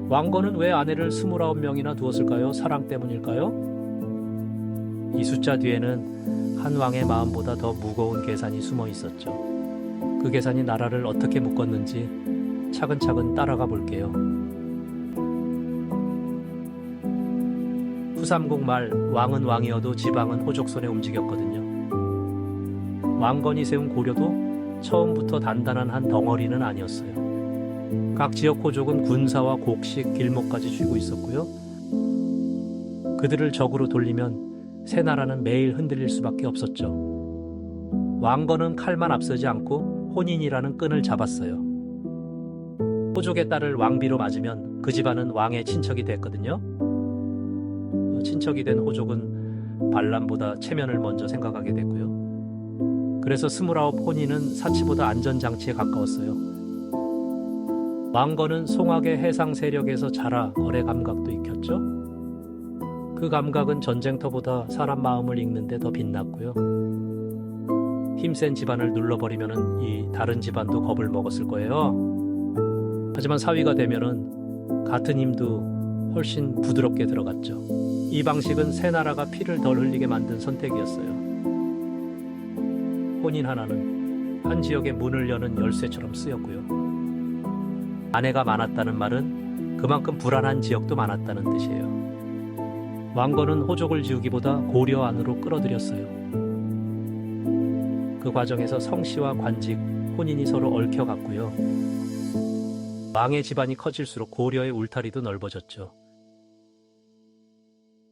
왕건은 왜 아내를 29명이나 두었을까요? 사랑 때문일까요? 이 숫자 뒤에는 한 왕의 마음보다 더 무거운 계산이 숨어 있었죠. 그 계산이 나라를 어떻게 묶었는지 차근차근 따라가 볼게요. 후삼국 말 왕은 왕이어도 지방은 호족 손에 움직였거든요. 왕건이 세운 고려도 처음부터 단단한 한 덩어리는 아니었어요. 각 지역 호족은 군사와 곡식, 길목까지 쥐고 있었고요. 그들을 적으로 돌리면 새 나라는 매일 흔들릴 수밖에 없었죠. 왕건은 칼만 앞서지 않고 혼인이라는 끈을 잡았어요. 호족의 딸을 왕비로 맞으면 그 집안은 왕의 친척이 됐거든요. 친척이 된 호족은 반란보다 체면을 먼저 생각하게 됐고요. 그래서 29 혼인은 사치보다 안전장치에 가까웠어요. 왕건은 송악의 해상 세력에서 자라 거래 감각도 익혔죠. 그 감각은 전쟁터보다 사람 마음을 읽는데 더 빛났고요. 힘센 집안을 눌러버리면 이 다른 집안도 겁을 먹었을 거예요. 하지만 사위가 되면은 같은 힘도 훨씬 부드럽게 들어갔죠. 이 방식은 새 나라가 피를 덜 흘리게 만든 선택이었어요. 혼인 하나는 한 지역의 문을 여는 열쇠처럼 쓰였고요. 아내가 많았다는 말은 그만큼 불안한 지역도 많았다는 뜻이에요. 왕건은 호족을 지우기보다 고려 안으로 끌어들였어요. 그 과정에서 성씨와 관직, 혼인이 서로 얽혀갔고요. 왕의 집안이 커질수록 고려의 울타리도 넓어졌죠.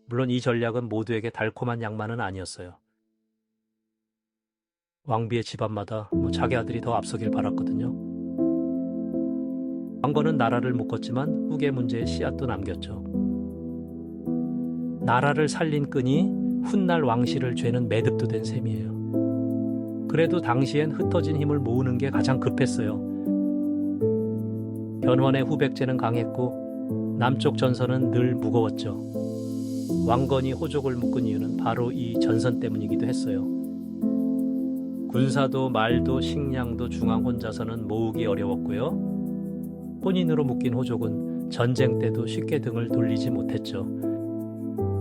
물론 이 전략은 모두에게 달콤한 양만은 아니었어요. 왕비의 집안마다 자기 아들이 더 앞서길 바랐거든요. 왕건은 나라를 묶었지만 후계 문제에 씨앗도 남겼죠. 나라를 살린 끈이 훗날 왕실을 죄는 매듭도 된 셈이에요. 그래도 당시엔 흩어진 힘을 모으는 게 가장 급했어요. 견훤의 후백제는 강했고 남쪽 전선은 늘 무거웠죠. 왕건이 호족을 묶은 이유는 바로 이 전선 때문이기도 했어요. 군사도 말도 식량도 중앙 혼자서는 모으기 어려웠고요. 혼인으로 묶인 호족은 전쟁 때도 쉽게 등을 돌리지 못했죠.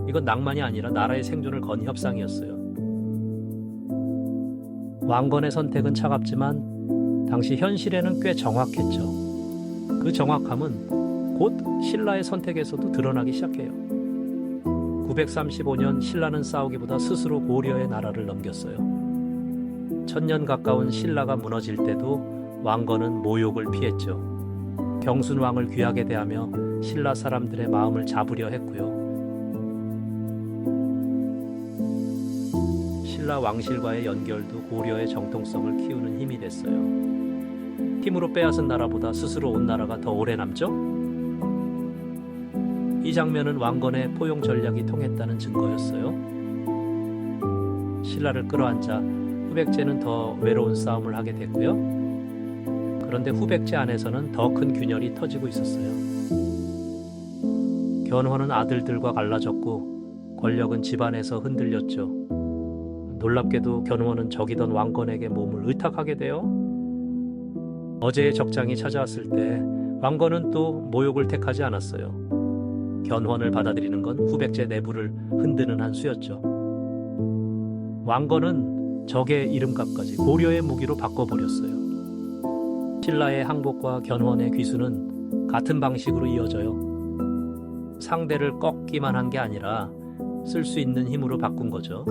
이건 낭만이 아니라 나라의 생존을 건 협상이었어요. 왕건의 선택은 차갑지만 당시 현실에는 꽤 정확했죠. 그 정확함은 곧 신라의 선택에서도 드러나기 시작해요. 935년 신라는 싸우기보다 스스로 고려의 나라를 넘겼어요. 1000년 가까운 신라가 무너질 때도 왕건은 모욕을 피했죠. 경순왕을 귀하게 대하며 신라 사람들의 마음을 잡으려 했고요. 신라 왕실과의 연결도 고려의 정통성을 키우는 힘이 됐어요. 힘으로 빼앗은 나라보다 스스로 온 나라가 더 오래 남죠? 이 장면은 왕건의 포용 전략이 통했다는 증거였어요. 신라를 끌어안자 후백제는 더 외로운 싸움을 하게 됐고요. 그런데 후백제 안에서는 더 큰 균열이 터지고 있었어요. 견훤은 아들들과 갈라졌고 권력은 집안에서 흔들렸죠. 놀랍게도 견훤은 적이던 왕건에게 몸을 의탁하게 되어 어제의 적장이 찾아왔을 때 왕건은 또 모욕을 택하지 않았어요. 견훤을 받아들이는 건 후백제 내부를 흔드는 한 수였죠. 왕건은 적의 이름값까지 고려의 무기로 바꿔버렸어요. 신라의 항복과 견훤의 귀수는 같은 방식으로 이어져요. 상대를 꺾기만 한 게 아니라 쓸 수 있는 힘으로 바꾼 거죠.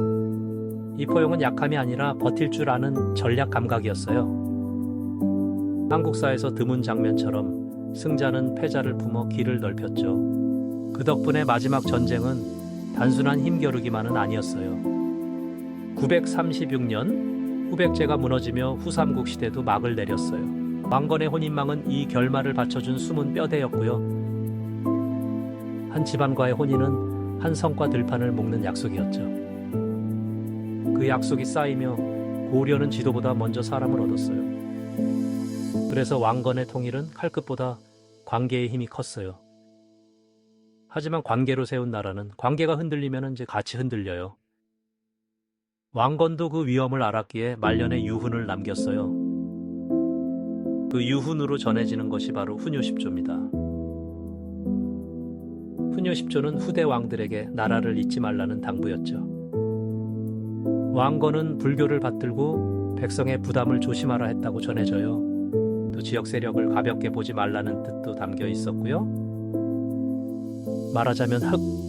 이 포용은 약함이 아니라 버틸 줄 아는 전략 감각이었어요. 한국사에서 드문 장면처럼 승자는 패자를 품어 길을 넓혔죠. 그 덕분에 마지막 전쟁은 단순한 힘겨루기만은 아니었어요. 936년 후백제가 무너지며 후삼국 시대도 막을 내렸어요. 왕건의 혼인망은 이 결말을 받쳐준 숨은 뼈대였고요. 한 집안과의 혼인은 한 성과 들판을 묶는 약속이었죠. 그 약속이 쌓이며 고려는 지도보다 먼저 사람을 얻었어요. 그래서 왕건의 통일은 칼끝보다 관계의 힘이 컸어요. 하지만 관계로 세운 나라는 관계가 흔들리면 이제 같이 흔들려요. 왕건도 그 위험을 알았기에 말년에 유훈을 남겼어요. 그 유훈으로 전해지는 것이 바로 훈유십조입니다. 훈요 10조는 후대 왕들에게 나라를 잊지 말라는 당부였죠. 왕건은 불교를 받들고 백성의 부담을 조심하라 했다고 전해져요. 또 지역 세력을 가볍게 보지 말라는 뜻도 담겨 있었고요. 말하자면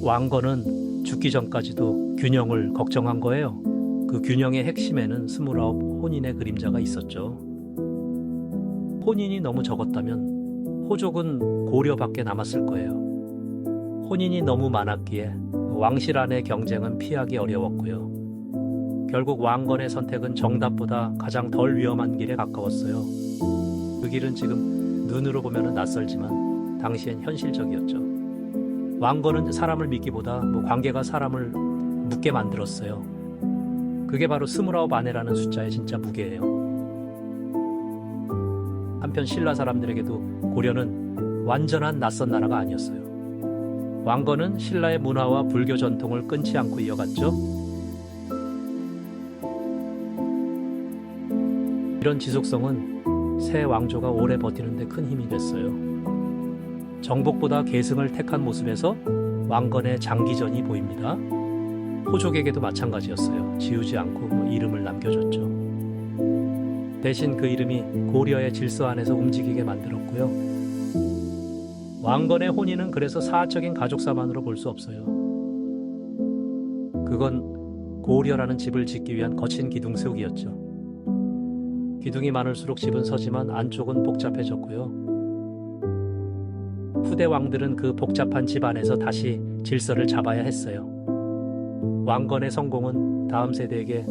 왕건은 죽기 전까지도 균형을 걱정한 거예요. 그 균형의 핵심에는 29 혼인의 그림자가 있었죠. 혼인이 너무 적었다면 호족은 고려밖에 남았을 거예요. 혼인이 너무 많았기에 왕실 안의 경쟁은 피하기 어려웠고요. 결국 왕건의 선택은 정답보다 가장 덜 위험한 길에 가까웠어요. 그 길은 지금 눈으로 보면 낯설지만 당시엔 현실적이었죠. 왕건은 사람을 믿기보다 관계가 사람을 묻게 만들었어요. 그게 바로 29 아내라는 숫자의 진짜 무게예요. 한편 신라 사람들에게도 고려는 완전한 낯선 나라가 아니었어요. 왕건은 신라의 문화와 불교 전통을 끊지 않고 이어갔죠. 이런 지속성은 새 왕조가 오래 버티는 데 큰 힘이 됐어요. 정복보다 계승을 택한 모습에서 왕건의 장기전이 보입니다. 호족에게도 마찬가지였어요. 지우지 않고 이름을 남겨줬죠. 대신 그 이름이 고려의 질서 안에서 움직이게 만들었고요. 왕건의 혼인은 그래서 사적인 가족사만으로 볼 수 없어요. 그건 고려라는 집을 짓기 위한 거친 기둥 세우기였죠. 기둥이 많을수록 집은 서지만 안쪽은 복잡해졌고요. 후대 왕들은 그 복잡한 집 안에서 다시 질서를 잡아야 했어요. 왕건의 성공은 다음 세대에게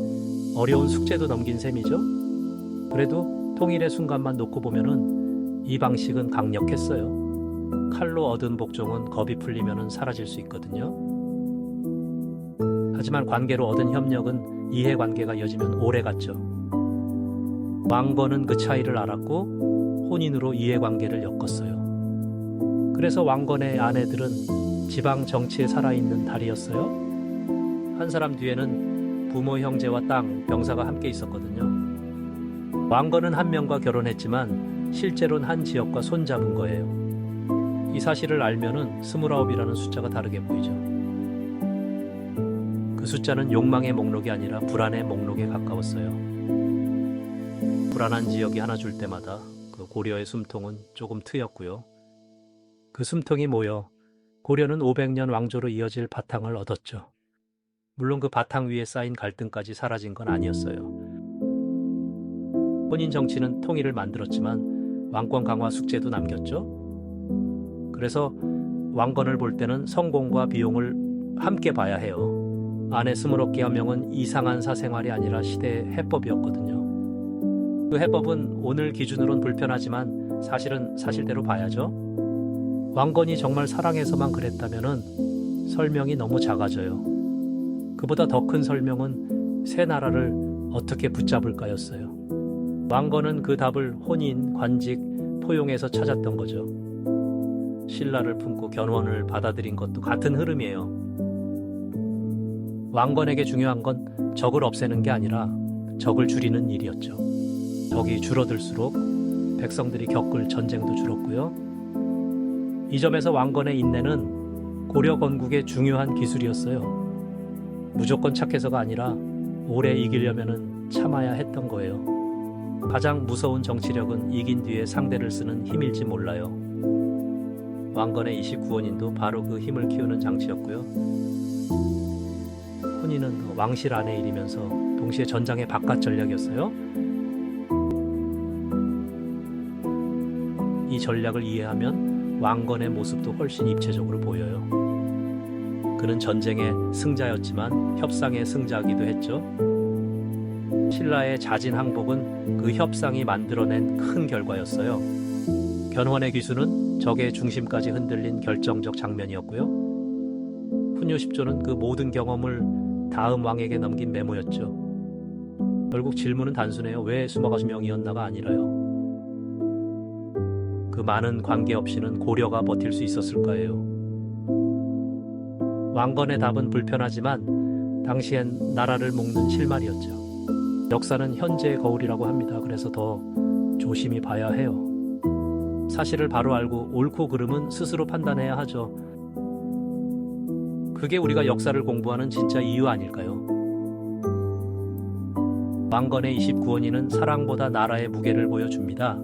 어려운 숙제도 넘긴 셈이죠. 그래도 통일의 순간만 놓고 보면은 이 방식은 강력했어요. 칼로 얻은 복종은 겁이 풀리면은 사라질 수 있거든요. 하지만 관계로 얻은 협력은 이해관계가 이어지면 오래갔죠. 왕건은 그 차이를 알았고 혼인으로 이해관계를 엮었어요. 그래서 왕건의 아내들은 지방 정치에 살아있는 달이었어요. 한 사람 뒤에는 부모, 형제와 땅, 병사가 함께 있었거든요. 왕건은 한 명과 결혼했지만 실제로는 한 지역과 손잡은 거예요. 이 사실을 알면은 29이라는 숫자가 다르게 보이죠. 그 숫자는 욕망의 목록이 아니라 불안의 목록에 가까웠어요. 불안한 지역이 하나 줄 때마다 그 고려의 숨통은 조금 트였고요. 그 숨통이 모여 고려는 500년 왕조로 이어질 바탕을 얻었죠. 물론 그 바탕 위에 쌓인 갈등까지 사라진 건 아니었어요. 혼인 정치는 통일을 만들었지만 왕권 강화 숙제도 남겼죠. 그래서 왕건을 볼 때는 성공과 비용을 함께 봐야 해요. 아내 29개 명은 이상한 사생활이 아니라 시대의 해법이었거든요. 그 해법은 오늘 기준으론 불편하지만 사실은 사실대로 봐야죠. 왕건이 정말 사랑해서만 그랬다면은 설명이 너무 작아져요. 그보다 더 큰 설명은 새 나라를 어떻게 붙잡을까였어요. 왕건은 그 답을 혼인, 관직, 포용에서 찾았던 거죠. 신라를 품고 견훤을 받아들인 것도 같은 흐름이에요. 왕건에게 중요한 건 적을 없애는 게 아니라 적을 줄이는 일이었죠. 적이 줄어들수록 백성들이 겪을 전쟁도 줄었고요. 이 점에서 왕건의 인내는 고려 건국의 중요한 기술이었어요. 무조건 착해서가 아니라 오래 이기려면 참아야 했던 거예요. 가장 무서운 정치력은 이긴 뒤에 상대를 쓰는 힘일지 몰라요. 왕건의 29혼인도 바로 그 힘을 키우는 장치였고요. 혼인은 왕실 안의 일이면서 동시에 전장의 바깥 전략이었어요. 이 전략을 이해하면 왕건의 모습도 훨씬 입체적으로 보여요. 그는 전쟁의 승자였지만 협상의 승자이기도 했죠. 신라의 자진 항복은 그 협상이 만들어낸 큰 결과였어요. 견훤의 기수는 적의 중심까지 흔들린 결정적 장면이었고요. 훈요 10조는 그 모든 경험을 다음 왕에게 넘긴 메모였죠. 결국 질문은 단순해요. 왜 29명이었나가 아니라요. 그 많은 관계 없이는 고려가 버틸 수 있었을까요? 왕건의 답은 불편하지만 당시엔 나라를 묶는 실마리였죠. 역사는 현재의 거울이라고 합니다. 그래서 더 조심히 봐야 해요. 사실을 바로 알고 옳고 그름은 스스로 판단해야 하죠. 그게 우리가 역사를 공부하는 진짜 이유 아닐까요? 왕건의 29원이는 사랑보다 나라의 무게를 보여줍니다.